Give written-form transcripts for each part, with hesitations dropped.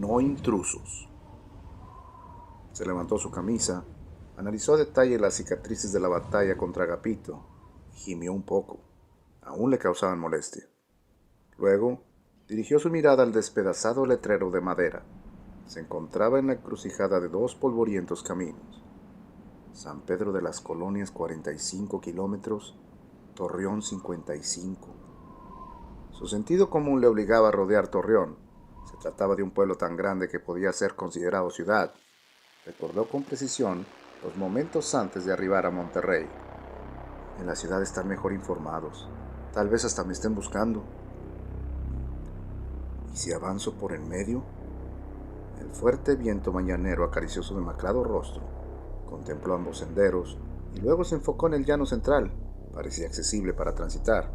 No intrusos. Se levantó su camisa, analizó a detalle las cicatrices de la batalla contra Agapito y gimió un poco. Aún le causaban molestia. Luego, dirigió su mirada al despedazado letrero de madera. Se encontraba en la encrucijada de dos polvorientos caminos. San Pedro de las Colonias 45 kilómetros, Torreón 55. Su sentido común le obligaba a rodear Torreón. Se trataba de un pueblo tan grande que podía ser considerado ciudad. Recordó con precisión los momentos antes de arribar a Monterrey. En la ciudad están mejor informados. Tal vez hasta me estén buscando. ¿Y si avanzo por en medio? El fuerte viento mañanero acarició su demacrado rostro. Contempló ambos senderos y luego se enfocó en el llano central. Parecía accesible para transitar.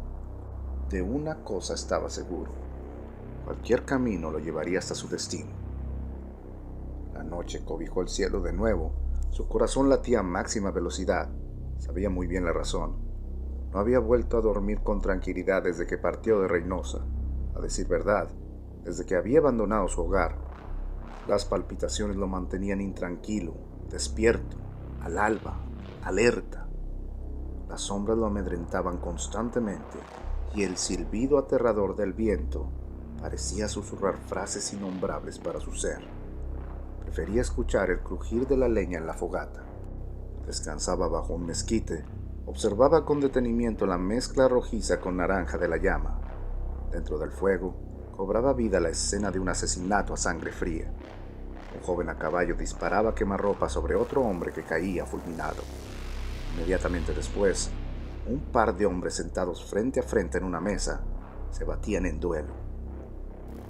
De una cosa estaba seguro. Cualquier camino lo llevaría hasta su destino. La noche cobijó el cielo de nuevo. Su corazón latía a máxima velocidad. Sabía muy bien la razón. No había vuelto a dormir con tranquilidad desde que partió de Reynosa. A decir verdad, desde que había abandonado su hogar. Las palpitaciones lo mantenían intranquilo, despierto, al alba, alerta. Las sombras lo amedrentaban constantemente y el silbido aterrador del viento parecía susurrar frases innombrables para su ser. Prefería escuchar el crujir de la leña en la fogata. Descansaba bajo un mezquite. Observaba con detenimiento la mezcla rojiza con naranja de la llama. Dentro del fuego cobraba vida la escena de un asesinato a sangre fría. Un joven a caballo disparaba quemarropa sobre otro hombre que caía fulminado. Inmediatamente después, un par de hombres sentados frente a frente en una mesa se batían en duelo.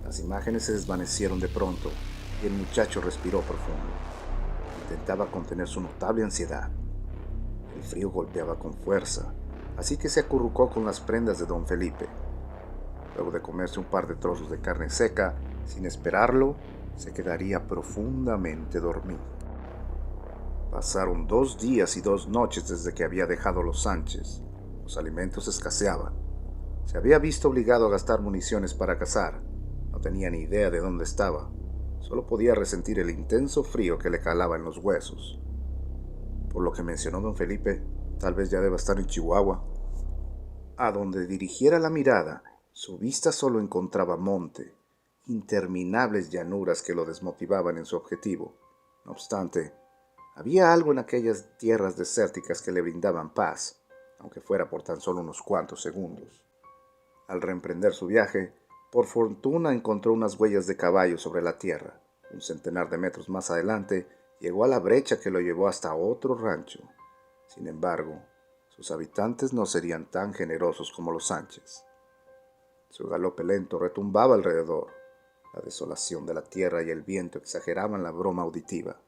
Las imágenes se desvanecieron de pronto y el muchacho respiró profundo. Intentaba contener su notable ansiedad. El frío golpeaba con fuerza, así que se acurrucó con las prendas de don Felipe. Luego de comerse un par de trozos de carne seca, sin esperarlo, se quedaría profundamente dormido. Pasaron 2 días y 2 noches desde que había dejado Los Sánchez. Los alimentos escaseaban. Se había visto obligado a gastar municiones para cazar. No tenía ni idea de dónde estaba. Solo podía resentir el intenso frío que le calaba en los huesos. Por lo que mencionó don Felipe, tal vez ya deba estar en Chihuahua. A donde dirigiera la mirada, su vista solo encontraba monte, interminables llanuras que lo desmotivaban en su objetivo. No obstante, había algo en aquellas tierras desérticas que le brindaban paz, aunque fuera por tan solo unos cuantos segundos. Al reemprender su viaje, por fortuna encontró unas huellas de caballo sobre la tierra. Un centenar de metros más adelante, llegó a la brecha que lo llevó hasta otro rancho. Sin embargo, sus habitantes no serían tan generosos como los Sánchez. Su galope lento retumbaba alrededor. La desolación de la tierra y el viento exageraban la broma auditiva.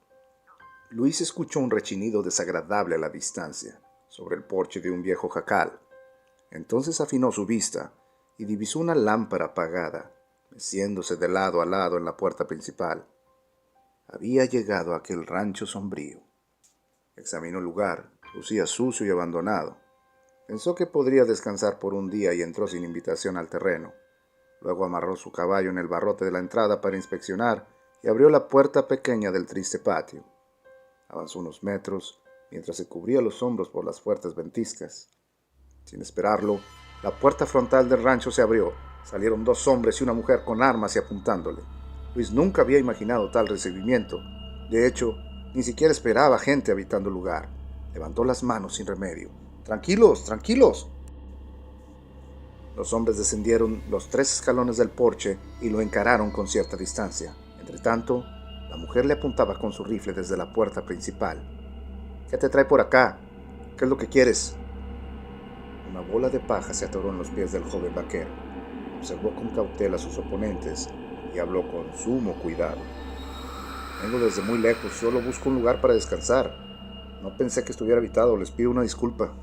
Luis escuchó un rechinido desagradable a la distancia, sobre el porche de un viejo jacal. Entonces afinó su vista y divisó una lámpara apagada, meciéndose de lado a lado en la puerta principal. Había llegado a aquel rancho sombrío. Examinó el lugar, lucía sucio y abandonado. Pensó que podría descansar por un día y entró sin invitación al terreno. Luego amarró su caballo en el barrote de la entrada para inspeccionar y abrió la puerta pequeña del triste patio. Avanzó unos metros mientras se cubría los hombros por las fuertes ventiscas. Sin esperarlo, la puerta frontal del rancho se abrió. Salieron 2 hombres y una mujer con armas y apuntándole. Luis nunca había imaginado tal recibimiento. De hecho, ni siquiera esperaba gente habitando el lugar. Levantó las manos sin remedio. «¡Tranquilos, tranquilos!». Los hombres descendieron los 3 escalones del porche y lo encararon con cierta distancia. Entretanto, la mujer le apuntaba con su rifle desde la puerta principal. «¿Qué te trae por acá? ¿Qué es lo que quieres?». Una bola de paja se atoró en los pies del joven vaquero. Observó con cautela a sus oponentes y habló con sumo cuidado. «Vengo desde muy lejos, solo busco un lugar para descansar. No pensé que estuviera habitado, les pido una disculpa».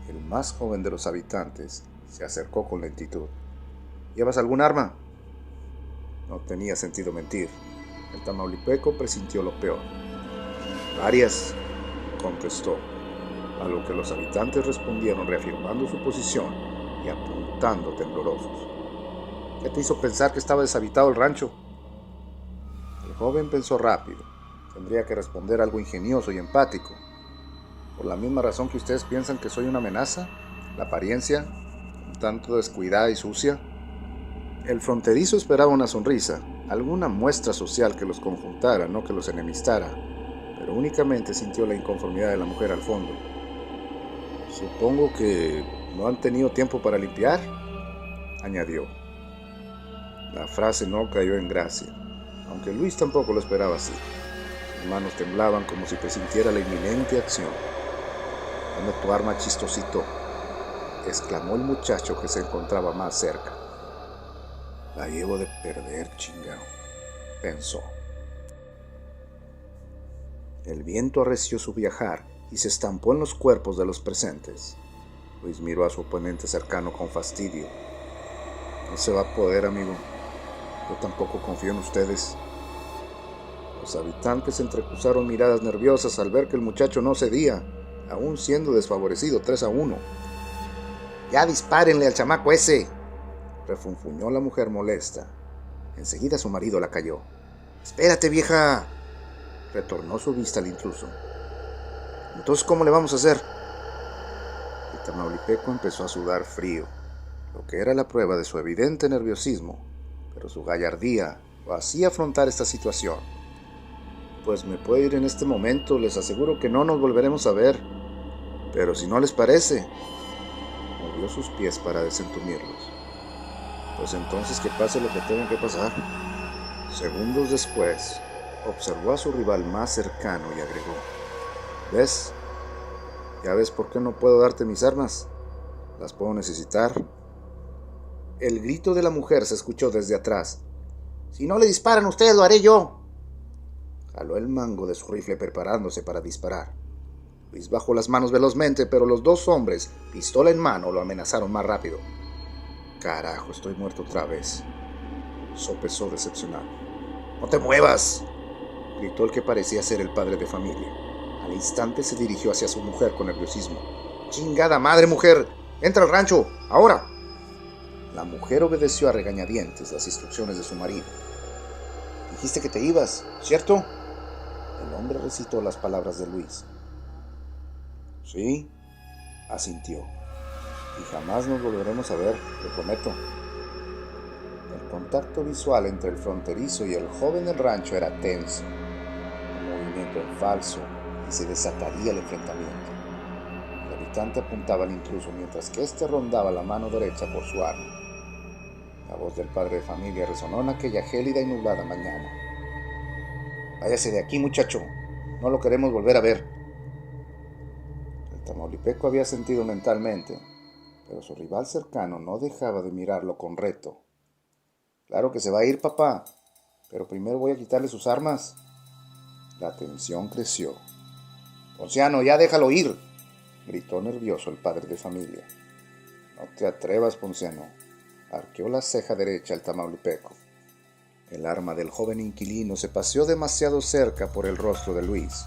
El más joven de los habitantes se acercó con lentitud. «¿Llevas algún arma?». No tenía sentido mentir. El tamaulipeco presintió lo peor. «Varias», contestó, a lo que los habitantes respondieron reafirmando su posición y apuntando temblorosos. «¿Qué te hizo pensar que estaba deshabitado el rancho? joven pensó rápido. Tendría que responder algo ingenioso y empático. Por la misma razón que ustedes piensan que soy una amenaza, la apariencia, un tanto descuidada y sucia. El fronterizo esperaba una sonrisa, alguna muestra social que los conjuntara, no que los enemistara, pero únicamente sintió la inconformidad de la mujer al fondo. Supongo que no han tenido tiempo para limpiar, añadió. La frase no cayó en gracia, aunque Luis tampoco lo esperaba así. Sus manos temblaban como si presintiera la inminente acción. «Dame tu arma, chistosito», exclamó el muchacho que se encontraba más cerca. «La llevo de perder, chingao», pensó. El viento arreció su viajar y se estampó en los cuerpos de los presentes. Luis miró a su oponente cercano con fastidio. «No se va a poder, amigo. Yo tampoco confío en ustedes». Los habitantes entrecruzaron miradas nerviosas al ver que el muchacho no cedía, aún siendo desfavorecido 3-1. «Ya dispárenle al chamaco ese», refunfuñó la mujer molesta. Enseguida su marido la calló. «Espérate, vieja», retornó su vista al intruso. «Entonces, ¿cómo le vamos a hacer?». El tamaulipeco empezó a sudar frío, lo que era la prueba de su evidente nerviosismo, pero su gallardía lo hacía afrontar esta situación. «Pues me puedo ir en este momento, les aseguro que no nos volveremos a ver. Pero si no les parece», movió sus pies para desentumirlos. «Pues entonces que pase lo que tenga que pasar». Segundos después, observó a su rival más cercano y agregó: «¿Ves? ¿Ya ves por qué no puedo darte mis armas? Las puedo necesitar». El grito de la mujer se escuchó desde atrás. «Si no le disparan ustedes, lo haré yo». Jaló el mango de su rifle preparándose para disparar. Luis bajó las manos velozmente, pero los dos hombres, pistola en mano, lo amenazaron más rápido. «Carajo, estoy muerto otra vez», sopesó decepcionado. «No te muevas», gritó el que parecía ser el padre de familia. Al instante se dirigió hacia su mujer con nerviosismo. «¡Chingada madre, mujer! ¡Entra al rancho! ¡Ahora!». La mujer obedeció a regañadientes las instrucciones de su marido. «Dijiste que te ibas, ¿cierto?». El hombre recitó las palabras de Luis. «Sí», asintió. «Y jamás nos volveremos a ver, te prometo». El contacto visual entre el fronterizo y el joven del rancho era tenso, un movimiento en falso, y se desataría el enfrentamiento. El habitante apuntaba al intruso mientras que éste rondaba la mano derecha por su arma. La voz del padre de familia resonó en aquella gélida y nublada mañana. «Váyase de aquí, muchacho. No lo queremos volver a ver». El tamaulipeco había sentido mentalmente, pero su rival cercano no dejaba de mirarlo con reto. «Claro que se va a ir, papá, pero primero voy a quitarle sus armas». La tensión creció. «Ponciano, ya déjalo ir», gritó nervioso el padre de familia. «No te atrevas, Ponciano», arqueó la ceja derecha el tamaulipeco. El arma del joven inquilino se paseó demasiado cerca por el rostro de Luis.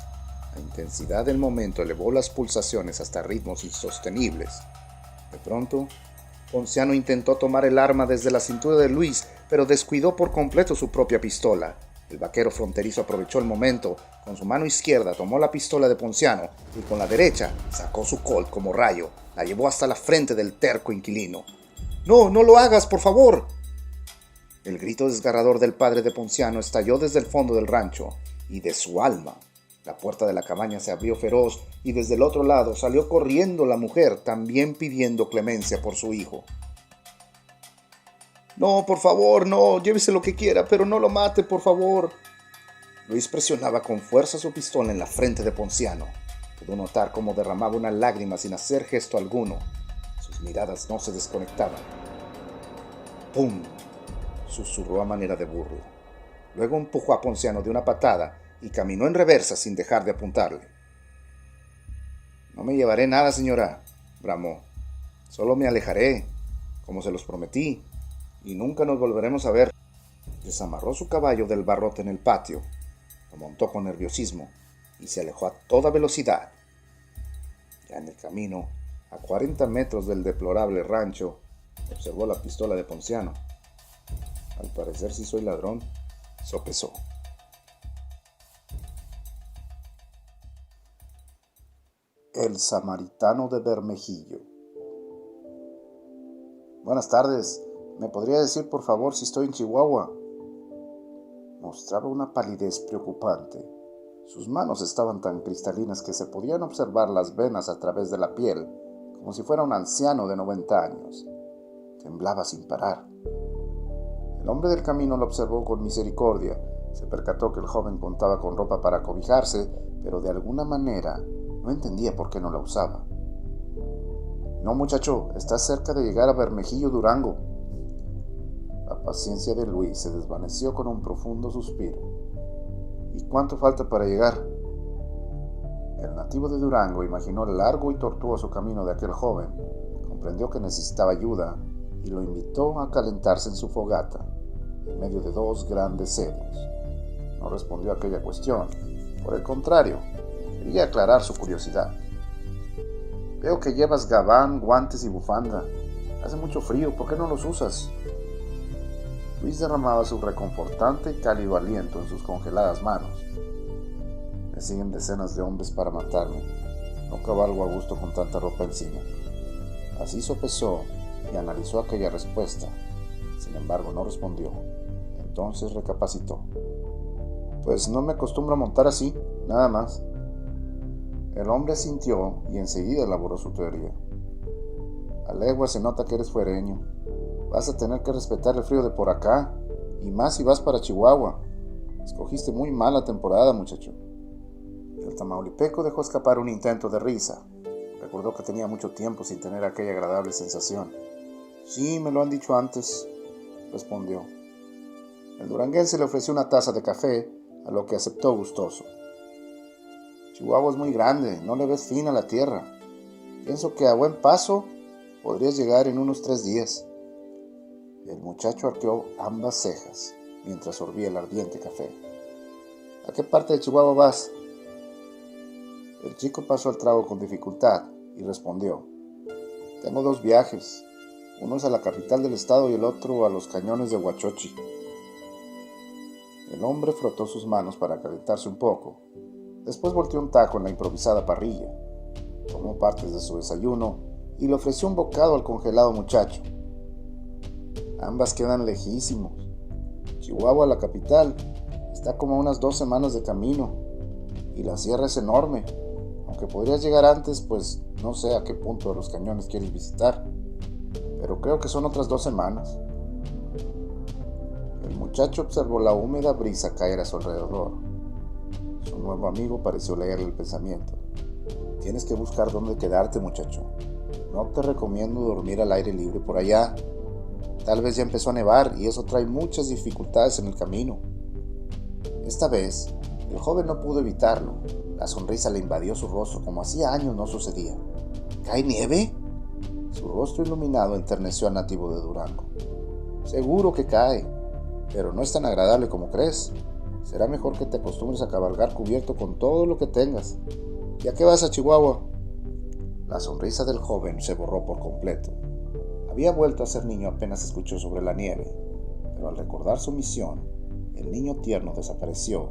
La intensidad del momento elevó las pulsaciones hasta ritmos insostenibles. De pronto, Ponciano intentó tomar el arma desde la cintura de Luis, pero descuidó por completo su propia pistola. El vaquero fronterizo aprovechó el momento. Con su mano izquierda tomó la pistola de Ponciano y con la derecha sacó su Colt como rayo. La llevó hasta la frente del terco inquilino. «¡No, no lo hagas, por favor!». El grito desgarrador del padre de Ponciano estalló desde el fondo del rancho y de su alma. La puerta de la cabaña se abrió feroz y desde el otro lado salió corriendo la mujer, también pidiendo clemencia por su hijo. «No, por favor, no, llévese lo que quiera, pero no lo mate, por favor». Luis presionaba con fuerza su pistola en la frente de Ponciano. Pudo notar cómo derramaba una lágrima sin hacer gesto alguno. Sus miradas no se desconectaban. «¡Pum!», susurró a manera de burla. Luego empujó a Ponciano de una patada y caminó en reversa sin dejar de apuntarle. «No me llevaré nada, señora», bramó. «Solo me alejaré, como se los prometí, y nunca nos volveremos a ver». Desamarró su caballo del barrote en el patio, lo montó con nerviosismo y se alejó a toda velocidad. Ya en el camino, a 40 metros del deplorable rancho, observó la pistola de Ponciano. «Al parecer sí soy ladrón», sopesó. El samaritano de Bermejillo. Buenas tardes. ¿Me podría decir por favor si estoy en Chihuahua? Mostraba una palidez preocupante. Sus manos estaban tan cristalinas que se podían observar las venas a través de la piel, como si fuera un anciano de 90 años. Temblaba sin parar. El hombre del camino lo observó con misericordia. Se percató que el joven contaba con ropa para cobijarse, pero de alguna manera no entendía por qué no la usaba. No, muchacho, estás cerca de llegar a Bermejillo, Durango. La paciencia de Luis se desvaneció con un profundo suspiro. ¿Y cuánto falta para llegar? El nativo de Durango imaginó el largo y tortuoso camino de aquel joven, comprendió que necesitaba ayuda y lo invitó a calentarse en su fogata, en medio de dos grandes cedros. No respondió a aquella cuestión, por el contrario, quería aclarar su curiosidad. Veo que llevas gabán, guantes y bufanda. Hace mucho frío, ¿por qué no los usas? Luis derramaba su reconfortante y cálido aliento en sus congeladas manos. Me siguen decenas de hombres para matarme. No cabalgo a gusto con tanta ropa encima. Así sopesó y analizó aquella respuesta. Sin embargo, no respondió. Entonces recapacitó. Pues no me acostumbro a montar así, nada más. El hombre asintió y enseguida elaboró su teoría. A legua se nota que eres fuereño. Vas a tener que respetar el frío de por acá, y más si vas para Chihuahua. Escogiste muy mala temporada, muchacho. El tamaulipeco dejó escapar un intento de risa. Recordó que tenía mucho tiempo sin tener aquella agradable sensación. Sí, me lo han dicho antes, respondió. El duranguense le ofreció una taza de café, a lo que aceptó gustoso. Chihuahua es muy grande, no le ves fin a la tierra. Pienso que a buen paso podrías llegar en unos 3 días. El muchacho arqueó ambas cejas mientras sorbía el ardiente café. ¿A qué parte de Chihuahua vas? El chico pasó el trago con dificultad y respondió. Tengo 2 viajes. Uno es a la capital del estado y el otro a los cañones de Huachochi. El hombre frotó sus manos para calentarse un poco. Después volteó un taco en la improvisada parrilla, tomó partes de su desayuno y le ofreció un bocado al congelado muchacho. Ambas quedan lejísimos. Chihuahua, la capital, está como a unas 2 semanas de camino y la sierra es enorme, aunque podrías llegar antes, pues no sé a qué punto de los cañones quieres visitar, pero creo que son otras 2 semanas. El muchacho observó la húmeda brisa caer a su alrededor. Su nuevo amigo pareció leerle el pensamiento. Tienes que buscar dónde quedarte, muchacho. No te recomiendo dormir al aire libre por allá. Tal vez ya empezó a nevar y eso trae muchas dificultades en el camino. Esta vez, el joven no pudo evitarlo. La sonrisa le invadió su rostro como hacía años no sucedía. ¿Cae nieve? Su rostro iluminado enterneció al nativo de Durango. Seguro que cae, pero no es tan agradable como crees. Será mejor que te acostumbres a cabalgar cubierto con todo lo que tengas. ¿Y a qué vas a Chihuahua? La sonrisa del joven se borró por completo. Había vuelto a ser niño apenas escuchó sobre la nieve, pero al recordar su misión, el niño tierno desapareció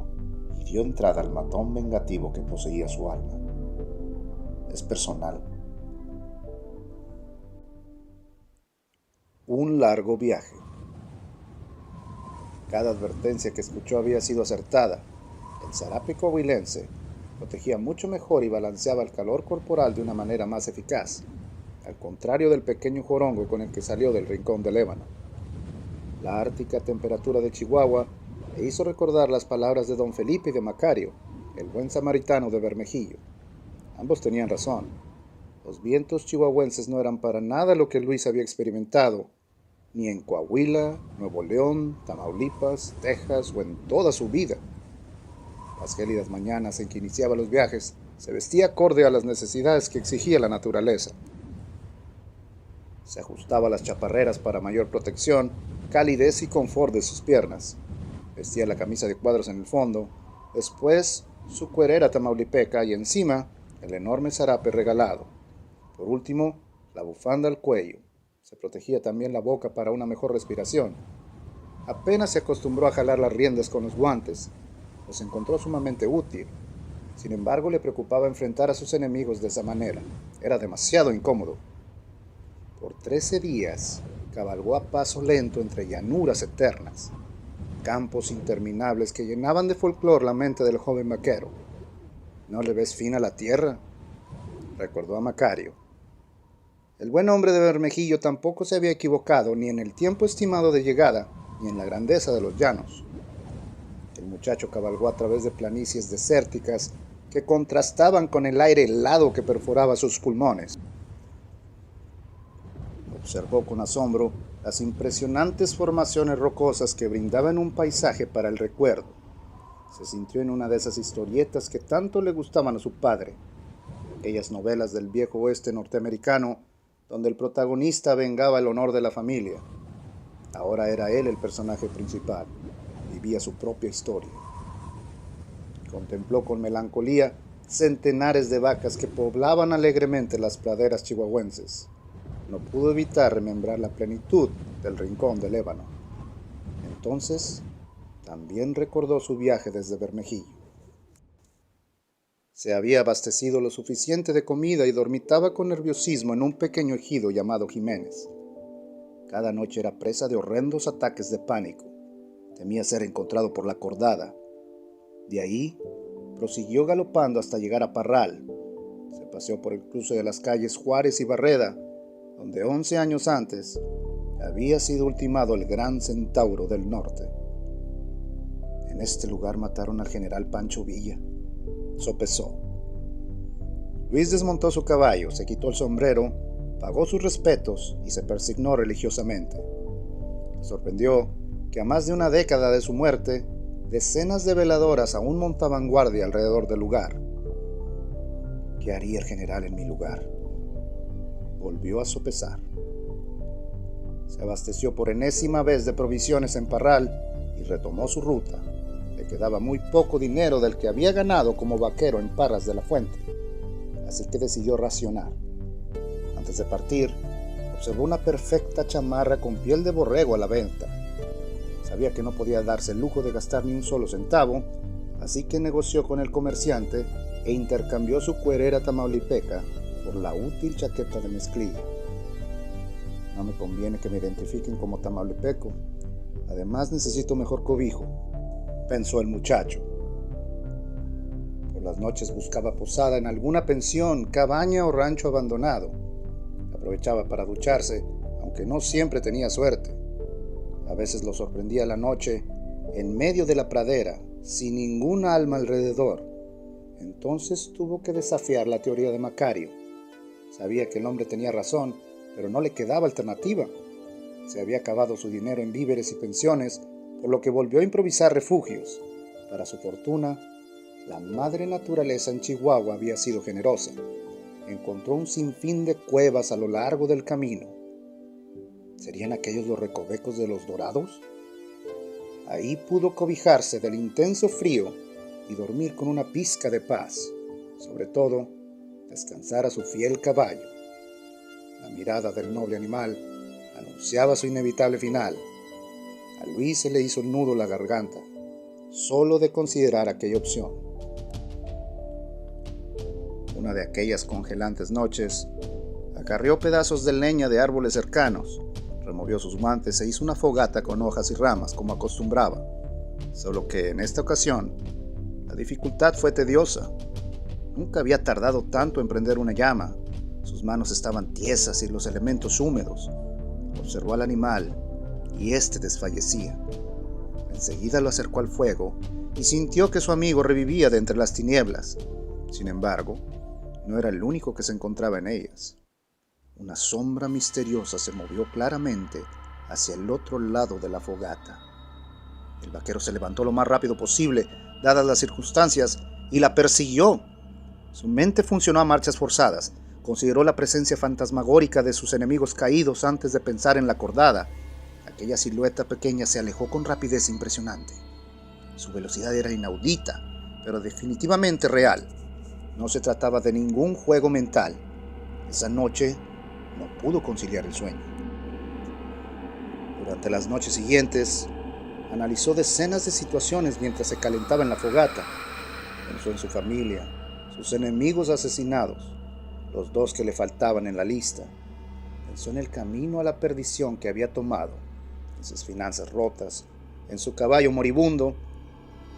y dio entrada al matón vengativo que poseía su alma. Es personal. Un largo viaje. Cada advertencia que escuchó había sido acertada. El zarape coahuilense protegía mucho mejor y balanceaba el calor corporal de una manera más eficaz, al contrario del pequeño jorongo con el que salió del rincón del ébano. La ártica temperatura de Chihuahua le hizo recordar las palabras de don Felipe y de Macario, el buen samaritano de Bermejillo. Ambos tenían razón. Los vientos chihuahuenses no eran para nada lo que Luis había experimentado, ni en Coahuila, Nuevo León, Tamaulipas, Texas o en toda su vida. Las gélidas mañanas en que iniciaba los viajes se vestía acorde a las necesidades que exigía la naturaleza. Se ajustaba las chaparreras para mayor protección, calidez y confort de sus piernas. Vestía la camisa de cuadros en el fondo, después su cuerera tamaulipeca y encima el enorme zarape regalado. Por último, la bufanda al cuello. Se protegía también la boca para una mejor respiración. Apenas se acostumbró a jalar las riendas con los guantes, los encontró sumamente útil. Sin embargo, le preocupaba enfrentar a sus enemigos de esa manera. Era demasiado incómodo. Por 13 días, cabalgó a paso lento entre llanuras eternas, campos interminables que llenaban de folclor la mente del joven vaquero. ¿No le ves fin a la tierra?, recordó a Macario. El buen hombre de Bermejillo tampoco se había equivocado ni en el tiempo estimado de llegada, ni en la grandeza de los llanos. El muchacho cabalgó a través de planicies desérticas que contrastaban con el aire helado que perforaba sus pulmones. Observó con asombro las impresionantes formaciones rocosas que brindaban un paisaje para el recuerdo. Se sintió en una de esas historietas que tanto le gustaban a su padre, aquellas novelas del viejo oeste norteamericano donde el protagonista vengaba el honor de la familia. Ahora era él el personaje principal, vivía su propia historia. Contempló con melancolía centenares de vacas que poblaban alegremente las praderas chihuahuenses. No pudo evitar remembrar la plenitud del rincón del ébano. Entonces, también recordó su viaje desde Bermejillo. Se había abastecido lo suficiente de comida y dormitaba con nerviosismo en un pequeño ejido llamado Jiménez. Cada noche era presa de horrendos ataques de pánico. Temía ser encontrado por la cordada. De ahí, prosiguió galopando hasta llegar a Parral. Se paseó por el cruce de las calles Juárez y Barreda, donde 11 años antes había sido ultimado el gran centauro del norte. En este lugar mataron al general Pancho Villa, sopesó. Luis desmontó su caballo, se quitó el sombrero, pagó sus respetos y se persignó religiosamente. Le sorprendió que a más de una década de su muerte, decenas de veladoras aún montaban guardia alrededor del lugar. ¿Qué haría el general en mi lugar?, volvió a sopesar. Se abasteció por enésima vez de provisiones en Parral y retomó su ruta. Le quedaba muy poco dinero del que había ganado como vaquero en Parras de la Fuente, así que decidió racionar. Antes de partir, observó una perfecta chamarra con piel de borrego a la venta. Sabía que no podía darse el lujo de gastar ni un solo centavo, así que negoció con el comerciante e intercambió su cuerera tamaulipeca por la útil chaqueta de mezclilla. No me conviene que me identifiquen como tamaulipeco. Además necesito mejor cobijo, pensó el muchacho. Por las noches buscaba posada en alguna pensión, cabaña o rancho abandonado. Aprovechaba para ducharse, aunque no siempre tenía suerte. A veces lo sorprendía la noche, en medio de la pradera, sin ningún alma alrededor. Entonces tuvo que desafiar la teoría de Macario. Sabía que el hombre tenía razón, pero no le quedaba alternativa. Se había acabado su dinero en víveres y pensiones, por lo que volvió a improvisar refugios. Para su fortuna, la madre naturaleza en Chihuahua había sido generosa. Encontró un sinfín de cuevas a lo largo del camino. ¿Serían aquellos los recovecos de los Dorados? Ahí pudo cobijarse del intenso frío y dormir con una pizca de paz. Sobre todo, descansar a su fiel caballo. La mirada del noble animal anunciaba su inevitable final. A Luis se le hizo el nudo en la garganta, solo de considerar aquella opción. Una de aquellas congelantes noches, acarreó pedazos de leña de árboles cercanos, removió sus guantes e hizo una fogata con hojas y ramas como acostumbraba, solo que en esta ocasión la dificultad fue tediosa. Nunca había tardado tanto en prender una llama. Sus manos estaban tiesas y los elementos húmedos. Observó al animal y éste desfallecía. Enseguida lo acercó al fuego y sintió que su amigo revivía de entre las tinieblas. Sin embargo, no era el único que se encontraba en ellas. Una sombra misteriosa se movió claramente hacia el otro lado de la fogata. El vaquero se levantó lo más rápido posible, dadas las circunstancias, y la persiguió. Su mente funcionó a marchas forzadas. Consideró la presencia fantasmagórica de sus enemigos caídos antes de pensar en la cordada. Aquella silueta pequeña se alejó con rapidez impresionante. Su velocidad era inaudita, pero definitivamente real. No se trataba de ningún juego mental. Esa noche no pudo conciliar el sueño. Durante las noches siguientes, analizó decenas de situaciones mientras se calentaba en la fogata. Pensó en su familia, sus enemigos asesinados, los dos que le faltaban en la lista. Pensó en el camino a la perdición que había tomado, en sus finanzas rotas, en su caballo moribundo.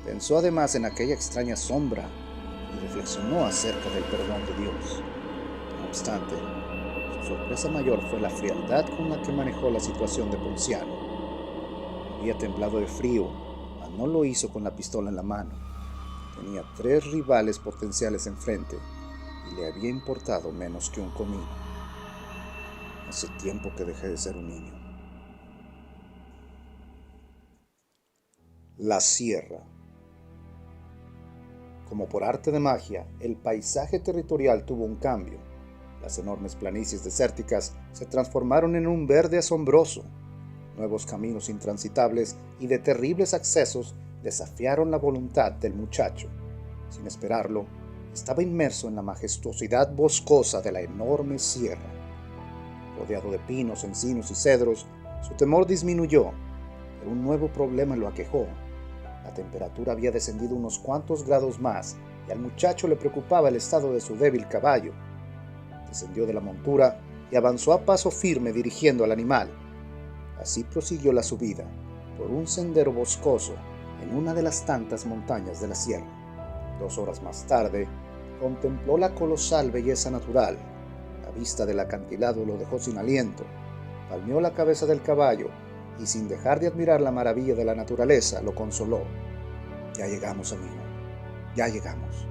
Pensó además en aquella extraña sombra y reflexionó acerca del perdón de Dios. No obstante, su sorpresa mayor fue la frialdad con la que manejó la situación de Ponciano. Había temblado de frío, mas no lo hizo con la pistola en la mano. Tenía 3 rivales potenciales enfrente y le había importado menos que un comino. Hace tiempo que dejé de ser un niño. La sierra. Como por arte de magia, el paisaje territorial tuvo un cambio. Las enormes planicies desérticas se transformaron en un verde asombroso. Nuevos caminos intransitables y de terribles accesos desafiaron la voluntad del muchacho. Sin esperarlo, estaba inmerso en la majestuosidad boscosa de la enorme sierra. Rodeado de pinos, encinos y cedros, su temor disminuyó, pero un nuevo problema lo aquejó. La temperatura había descendido unos cuantos grados más y al muchacho le preocupaba el estado de su débil caballo. Descendió de la montura y avanzó a paso firme dirigiendo al animal. Así prosiguió la subida, por un sendero boscoso en una de las tantas montañas de la sierra. 2 horas más tarde, contempló la colosal belleza natural. La vista del acantilado lo dejó sin aliento. Palmeó la cabeza del caballo y sin dejar de admirar la maravilla de la naturaleza, lo consoló. Ya llegamos, amigo, ya llegamos.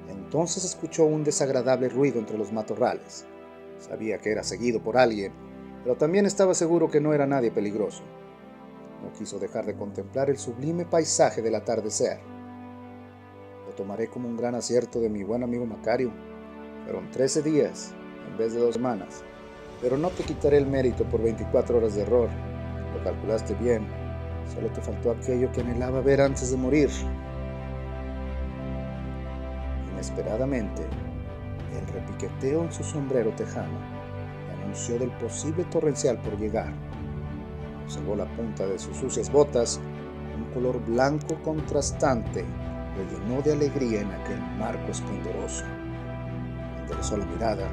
Entonces escuchó un desagradable ruido entre los matorrales. Sabía que era seguido por alguien, pero también estaba seguro que no era nadie peligroso. No quiso dejar de contemplar el sublime paisaje del atardecer. Lo tomaré como un gran acierto de mi buen amigo Macario. Fueron 13 días en vez de 2 semanas. Pero no te quitaré el mérito por 24 horas de error. Lo calculaste bien. Solo te faltó aquello que anhelaba ver antes de morir. Inesperadamente, el repiqueteo en su sombrero tejano le anunció del posible torrencial por llegar. Observó la punta de sus sucias botas. Un color blanco contrastante lo llenó de alegría en aquel marco esplendoroso. Enderezó la mirada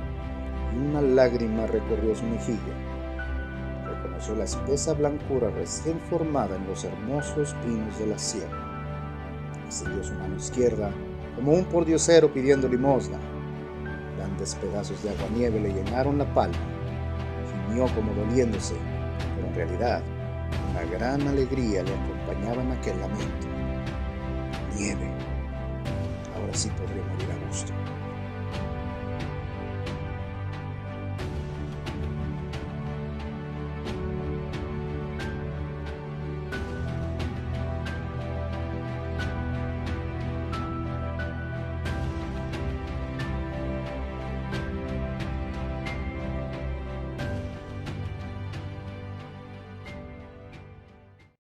y una lágrima recorrió su mejilla. Reconoció la espesa blancura recién formada en los hermosos pinos de la sierra. Extendió su mano izquierda como un pordiosero pidiendo limosna. Grandes pedazos de aguanieve le llenaron la palma. Gimió como doliéndose, pero en realidad una gran alegría le acompañaba en aquel lamento. Nieve. Ahora sí podré morir a gusto.